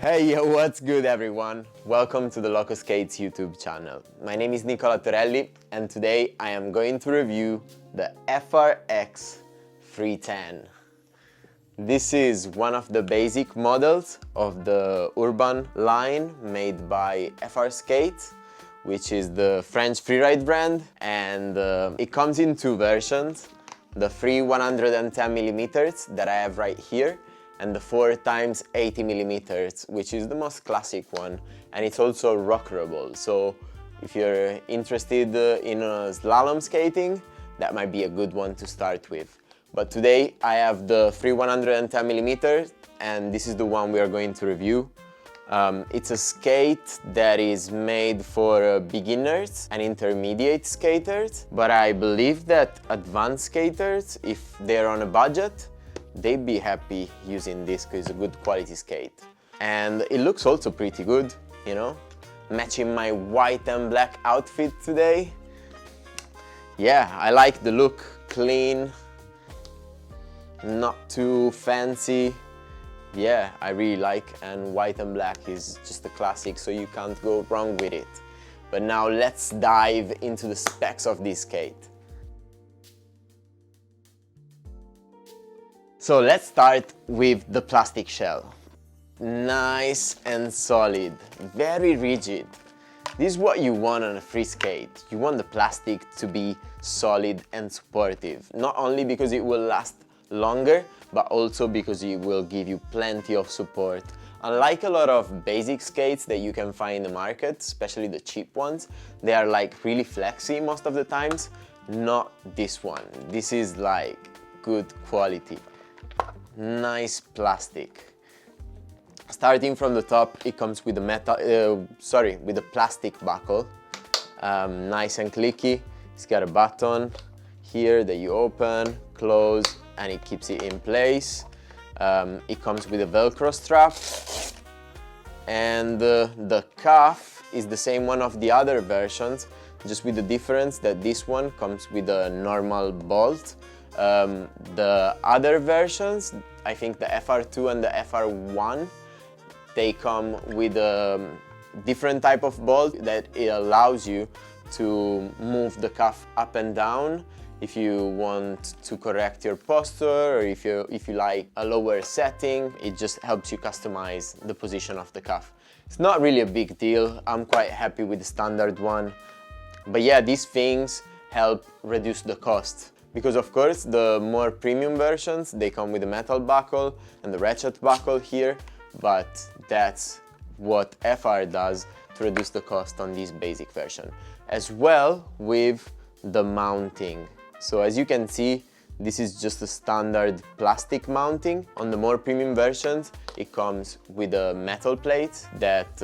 Hey, yo, what's good everyone? Welcome to the Locoskates YouTube channel. My name is Nicola Torelli and today I am going to review the FRX 310. This is one of the basic models of the urban line made by Skates, which is the French Freeride brand, and it comes in two versions, the free 110mm that I have right here and the 4x80mm, which is the most classic one, and it's also rockerable. So if you're interested in slalom skating, that might be a good one to start with. But today I have the free 110mm, and this is the one we are going to review. It's a skate that is made for beginners and intermediate skaters, but I believe that advanced skaters, if they're on a budget, they'd be happy using this because it's a good quality skate. And it looks also pretty good, you know, matching my white and black outfit today. Yeah, I like the look, clean, not too fancy. Yeah, I really like, and white and black is just a classic, so you can't go wrong with it. But now let's dive into the specs of this skate. So let's start with the plastic shell. Nice and solid, very rigid. This is what you want on a free skate. You want the plastic to be solid and supportive, not only because it will last longer, but also because it will give you plenty of support. Unlike a lot of basic skates that you can find in the market, especially the cheap ones, they are like really flexy most of the times. Not this one. This is like good quality. Nice plastic. Starting from the top, it comes with a with a plastic buckle. Nice and clicky. It's got a button here that you open, close, and it keeps it in place. It comes with a Velcro strap, and the cuff is the same one of the other versions, just with the difference that this one comes with a normal bolt. The other versions, I think the FR2 and the FR1, they come with a different type of bolt that it allows you to move the cuff up and down if you want to correct your posture, or if you like a lower setting. It just helps you customize the position of the cuff. It's not really a big deal. I'm quite happy with the standard one. But yeah, these things help reduce the cost. Because of course, the more premium versions, they come with a metal buckle and the ratchet buckle here, but that's what FR does to reduce the cost on this basic version. As well with the mounting. So as you can see, this is just a standard plastic mounting. On the more premium versions, it comes with a metal plate that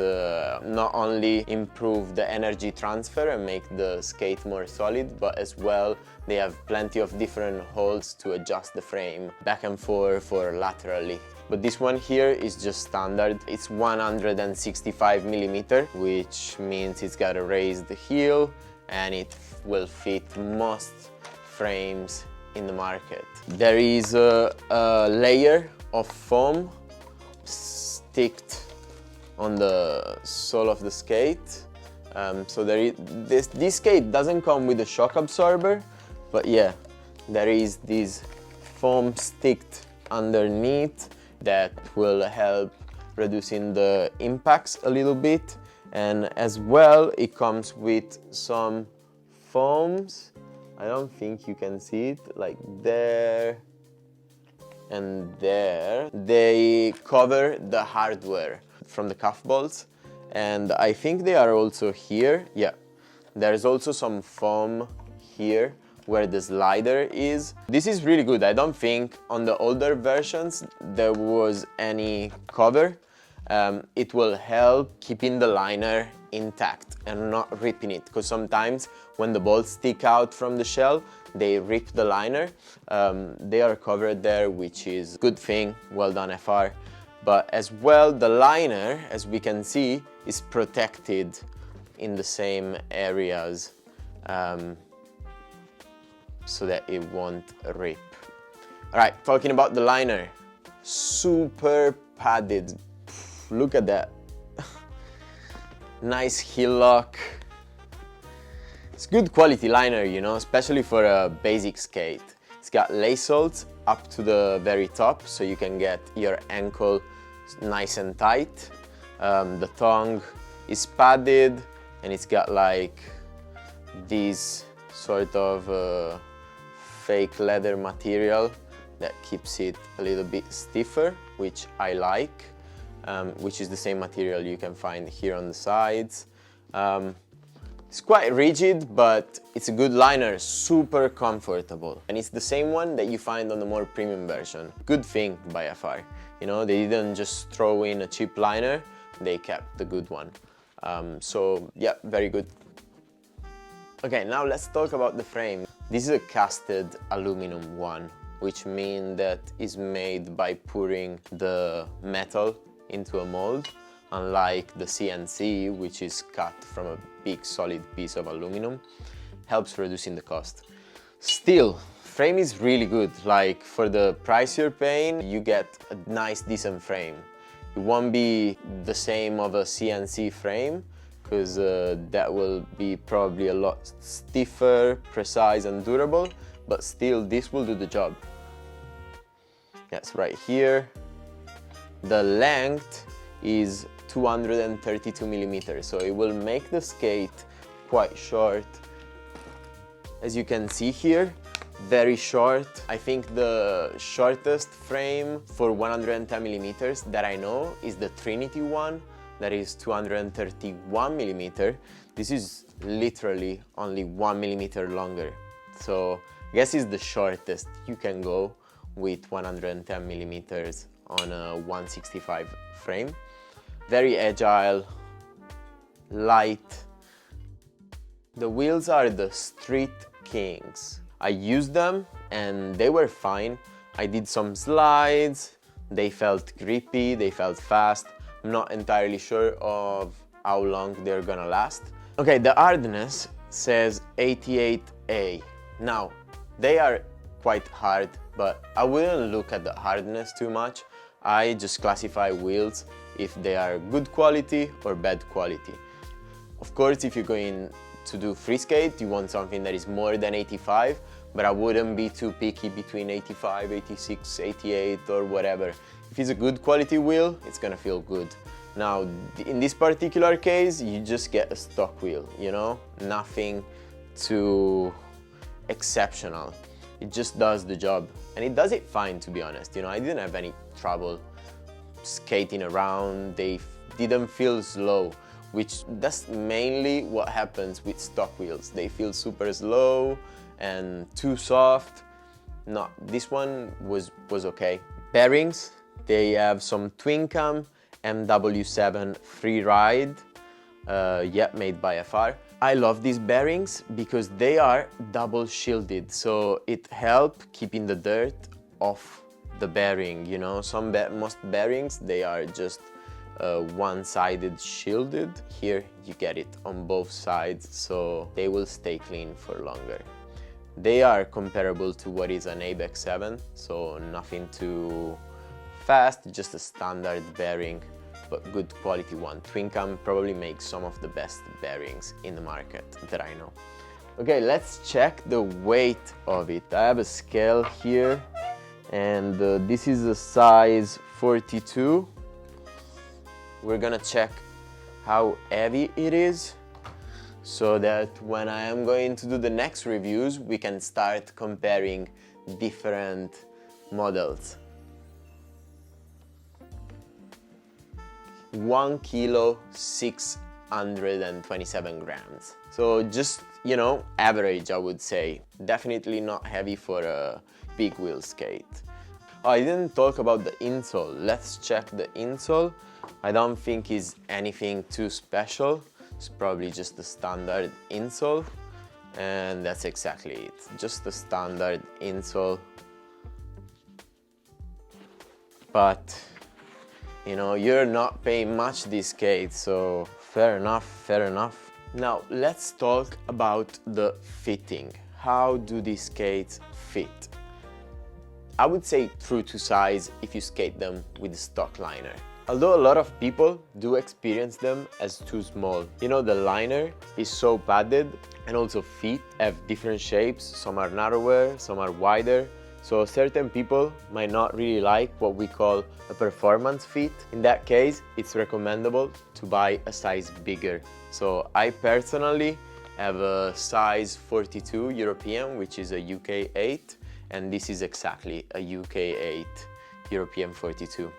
not only improve the energy transfer and make the skate more solid, but as well they have plenty of different holes to adjust the frame back and forth or laterally. But this one here is just standard. It's 165mm, which means it's got a raised heel and it will fit most frames in the market. There is a layer of foam sticked on the sole of the skate. So this skate doesn't come with a shock absorber, but yeah, there is this foam sticked underneath that will help reducing the impacts a little bit. And as well, it comes with some foams. I don't think you can see it, like there and there. They cover the hardware from the cuff bolts, and I think they are also here. Yeah, there's also some foam here where the slider is. This is really good. I don't think on the older versions there was any cover. It will help keeping the liner intact and not ripping it, because sometimes when the bolts stick out from the shell, they rip the liner. They are covered there, which is a good thing. Well done, FR. But as well, the liner, as we can see, is protected in the same areas so that it won't rip. All right, talking about the liner, super padded. look at that. Nice heel lock. It's good quality liner, you know, especially for a basic skate. It's got lace soles up to the very top, so you can get your ankle nice and tight. The tongue is padded, and it's got like this sort of fake leather material that keeps it a little bit stiffer, which I like, which is the same material you can find here on the sides. It's quite rigid, but it's a good liner, super comfortable. And it's the same one that you find on the more premium version. Good thing by FR. You know, they didn't just throw in a cheap liner, they kept the good one. So yeah, very good. Okay, now let's talk about the frame. This is a casted aluminum one, which means that it's made by pouring the metal into a mold, unlike the CNC, which is cut from a big solid piece of aluminum. Helps reducing the cost. Still, frame is really good. Like, for the price you're paying, you get a nice decent frame. It won't be the same of a CNC frame, because that will be probably a lot stiffer, precise and durable, but still this will do the job. Yes, right here. The length is 232 millimeters, so it will make the skate quite short. As you can see here, very short. I think the shortest frame for 110 millimeters that I know is the Trinity one, that is 231 millimeter. This is literally only 1 millimeter longer. So I guess it's the shortest you can go with 110 millimeters on a 165 frame. Very agile, light. The wheels are the Street Kings. I used them and they were fine. I did some slides, they felt grippy, they felt fast. I'm not entirely sure of how long they're gonna last. Okay, the hardness says 88A. Now, they are quite hard, but I wouldn't look at the hardness too much. I just classify wheels if they are good quality or bad quality. Of course, if you're going to do free skate, you want something that is more than 85, but I wouldn't be too picky between 85, 86, 88 or whatever. If it's a good quality wheel, it's gonna feel good. Now, in this particular case, you just get a stock wheel, you know? Nothing too exceptional. It just does the job. And it does it fine, to be honest. You know, I didn't have any trouble skating around. They didn't feel slow, which that's mainly what happens with stock wheels. They feel super slow and too soft. No, this one was okay. Bearings, they have some Twincam MW7 Freeride, made by FR. I love these bearings because they are double shielded, so it helps keeping the dirt off the bearing, you know. Most bearings, they are just one-sided shielded. Here you get it on both sides, so they will stay clean for longer. They are comparable to what is an ABEX 7, so nothing too fast, just a standard bearing, but good quality one. Twincam probably makes some of the best bearings in the market that I know. Okay, let's check the weight of it. I have a scale here, and this is a size 42. We're gonna check how heavy it is, so that when I am going to do the next reviews, we can start comparing different models. 1 kilo 627 grams. So just, you know, average, I would say. Definitely not heavy for a big wheel skate. Oh, I didn't talk about the insole. Let's check the insole. I don't think it's anything too special. It's probably just the standard insole, and that's exactly it. Just the standard insole. But you know, you're not paying much these skates, so fair enough, fair enough. Now let's talk about the fitting. How do these skates fit? I would say true to size if you skate them with the stock liner. Although a lot of people do experience them as too small. You know, the liner is so padded, and also feet have different shapes. Some are narrower, some are wider. So certain people might not really like what we call a performance fit. In that case, it's recommendable to buy a size bigger. So I personally have a size 42 European, which is a UK 8, and this is exactly a UK 8 European 42.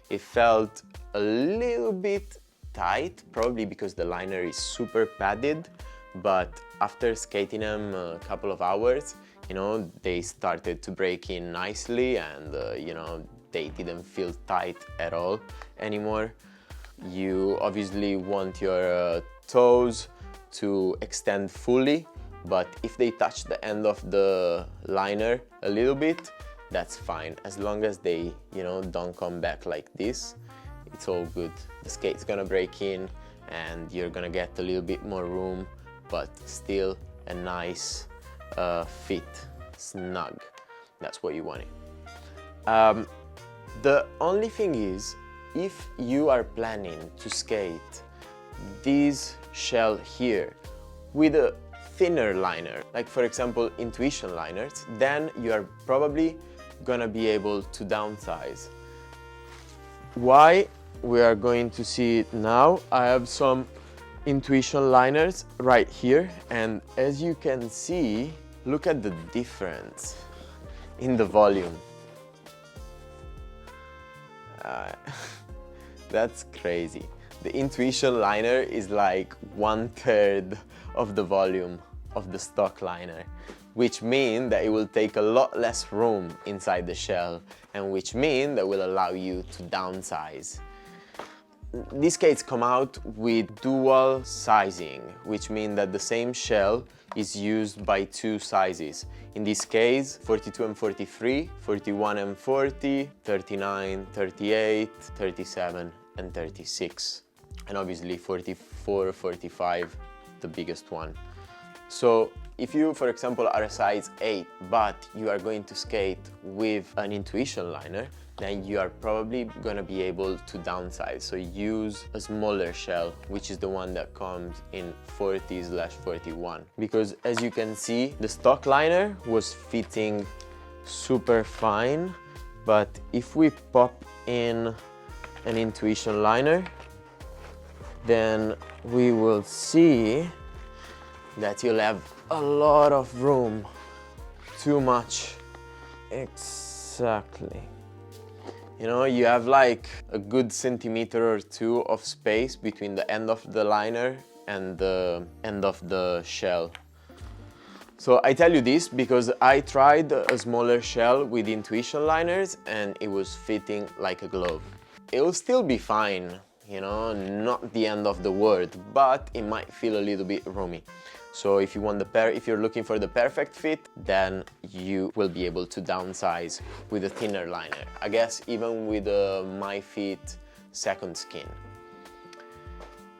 It felt a little bit tight, probably because the liner is super padded, but after skating them a couple of hours, you know, they started to break in nicely, and you know, they didn't feel tight at all anymore. You obviously want your toes to extend fully, but if they touch the end of the liner a little bit, that's fine. As long as they, you know, don't come back like this, it's all good. The skate's gonna break in and you're gonna get a little bit more room, but still a nice fit, snug. That's what you want it. The only thing is, if you are planning to skate this shell here with a thinner liner, like for example Intuition liners, then you are probably gonna be able to downsize. Why? We are going to see it now. I have some Intuition liners right here, and as you can see, look at the difference in the volume. That's crazy. The Intuition liner is like 1/3 of the volume of the stock liner, which means that it will take a lot less room inside the shell, and which means that will allow you to downsize. These skates come out with dual sizing, which means that the same shell is used by two sizes. In this case, 42 and 43, 41 and 40, 39, 38, 37 and 36. And obviously 44, 45, the biggest one. So if you, for example, are a size 8, but you are going to skate with an Intuition liner, then you are probably gonna be able to downsize. So use a smaller shell, which is the one that comes in 40/41. Because as you can see, the stock liner was fitting super fine, but if we pop in an Intuition liner, then we will see that you'll have a lot of room. Too much. Exactly. You know, you have like a good centimeter or two of space between the end of the liner and the end of the shell. So I tell you this because I tried a smaller shell with Intuition liners and it was fitting like a glove. It will still be fine, you know, not the end of the world, but it might feel a little bit roomy. So if you want if you're looking for the perfect fit, then you will be able to downsize with a thinner liner. I guess even with a MyFit second skin.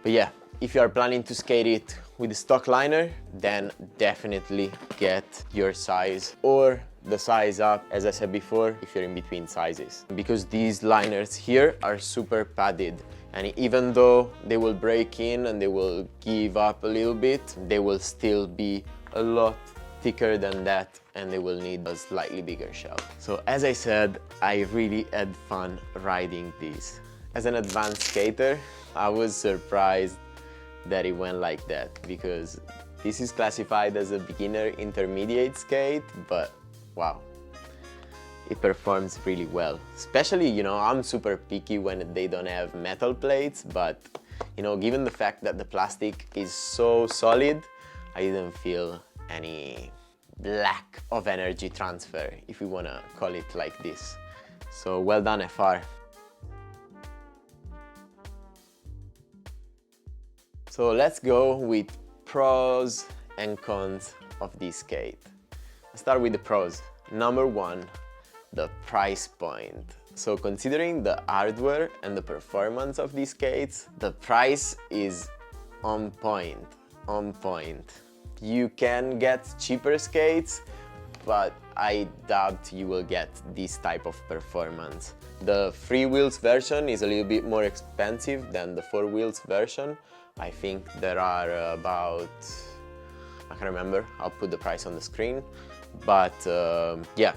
But yeah, if you are planning to skate it with a stock liner, then definitely get your size or the size up, as I said before, if you're in between sizes. Because these liners here are super padded, and even though they will break in and they will give up a little bit, they will still be a lot thicker than that, and they will need a slightly bigger shell. So as I said, I really had fun riding these. As an advanced skater, I was surprised that it went like that, because this is classified as a beginner intermediate skate, but wow, it performs really well. Especially, you know, I'm super picky when they don't have metal plates, but you know, given the fact that the plastic is so solid, I didn't feel any lack of energy transfer, if we wanna call it like this. So well done, FR. So let's go with pros and cons of this skate. Let's start with the pros. Number one, the price point. So considering the hardware and the performance of these skates, the price is on point, on point. You can get cheaper skates but I doubt you will get this type of performance. The 3 wheels version is a little bit more expensive than the 4 wheels version. I think there are about, I can't remember, I'll put the price on the screen, but yeah,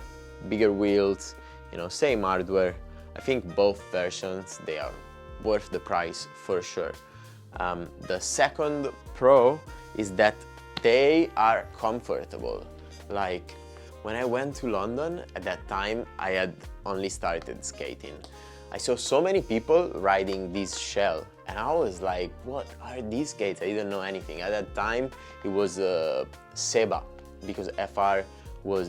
bigger wheels, you know, same hardware. I think both versions, they are worth the price for sure. The second pro is that they are comfortable. Like when I went to London at that time, I had only started skating. I saw so many people riding this shell and I was like, what are these skates? I didn't know anything. At that time, it was Seba, because FR was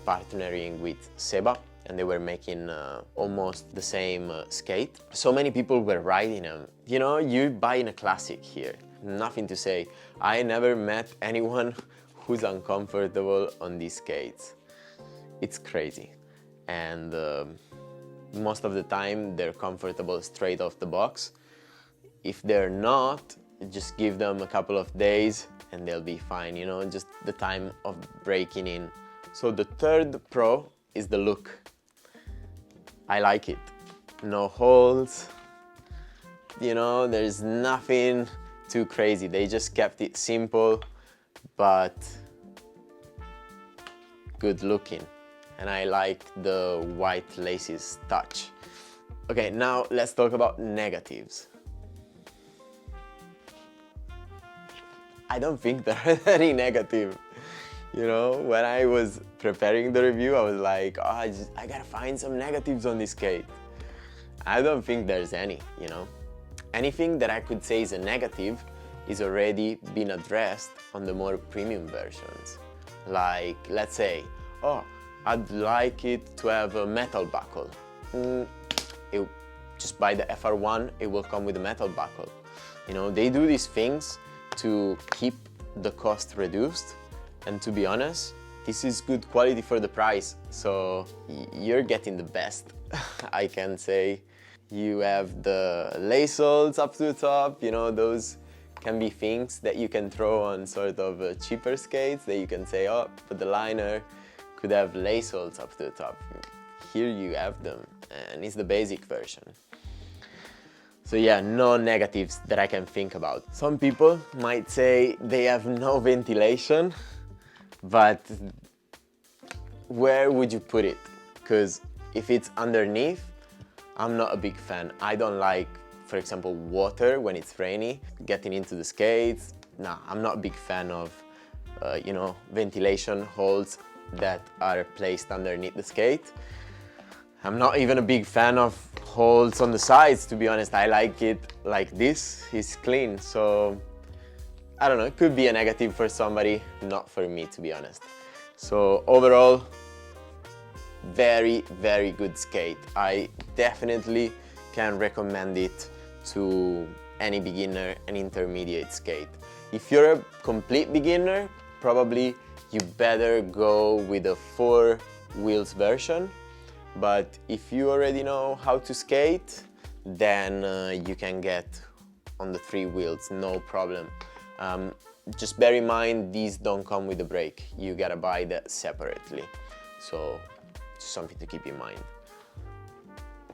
partnering with Seba and they were making almost the same skate. So many people were riding them. You know, you're buying a classic here. Nothing to say. I never met anyone who's uncomfortable on these skates. It's crazy. And most of the time they're comfortable straight off the box. If they're not, just give them a couple of days and they'll be fine, you know, just the time of breaking in. So the third pro is the look. I like it. No holes, you know, there's nothing too crazy. They just kept it simple, but good looking. And I like the white laces touch. Okay, now let's talk about negatives. I don't think there are any negative. You know, when I was preparing the review, I was like, oh, I gotta find some negatives on this skate. I don't think there's any, you know. Anything that I could say is a negative is already been addressed on the more premium versions. Like, let's say, oh, I'd like it to have a metal buckle. Just buy the FR1, it will come with a metal buckle. You know, they do these things to keep the cost reduced, and to be honest, this is good quality for the price, so you're getting the best. I can say you have the lace holes up to the top, you know, those can be things that you can throw on sort of cheaper skates that you can say, oh, but the liner could have lace holes up to the top. Here you have them, and it's the basic version. So yeah, no negatives that I can think about. Some people might say they have no ventilation, but where would you put it? Because if it's underneath, I'm not a big fan. I don't like, for example, water when it's rainy, getting into the skates. Nah, I'm not a big fan of, you know, ventilation holes that are placed underneath the skate. I'm not even a big fan of holes on the sides, to be honest. I like it like this, it's clean. So, I don't know, it could be a negative for somebody, not for me, to be honest. So overall, very, very good skate. I definitely can recommend it to any beginner and intermediate skate. If you're a complete beginner, probably you better go with a 4 wheels version. But if you already know how to skate, then you can get on the 3 wheels, no problem. Just bear in mind, these don't come with a brake. You gotta buy that separately. So, just something to keep in mind.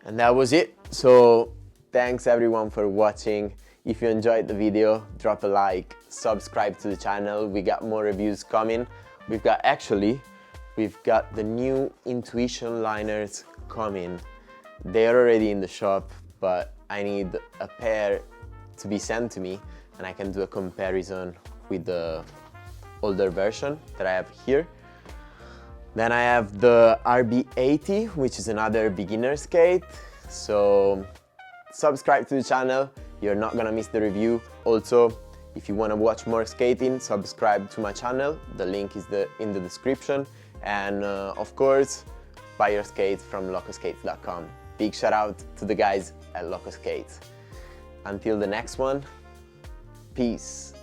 And that was it. So, thanks everyone for watching. If you enjoyed the video, drop a like, subscribe to the channel. We got more reviews coming. We've got the new Intuition liners coming. They're already in the shop, but I need a pair to be sent to me, and I can do a comparison with the older version that I have here. Then I have the RB80, which is another beginner skate. So subscribe to the channel, you're not gonna miss the review. Also, if you wanna watch more skating, subscribe to my channel. The link is in the description. And of course, buy your skates from Locoskates.com. Big shout out to the guys at Locoskates. Until the next one, peace.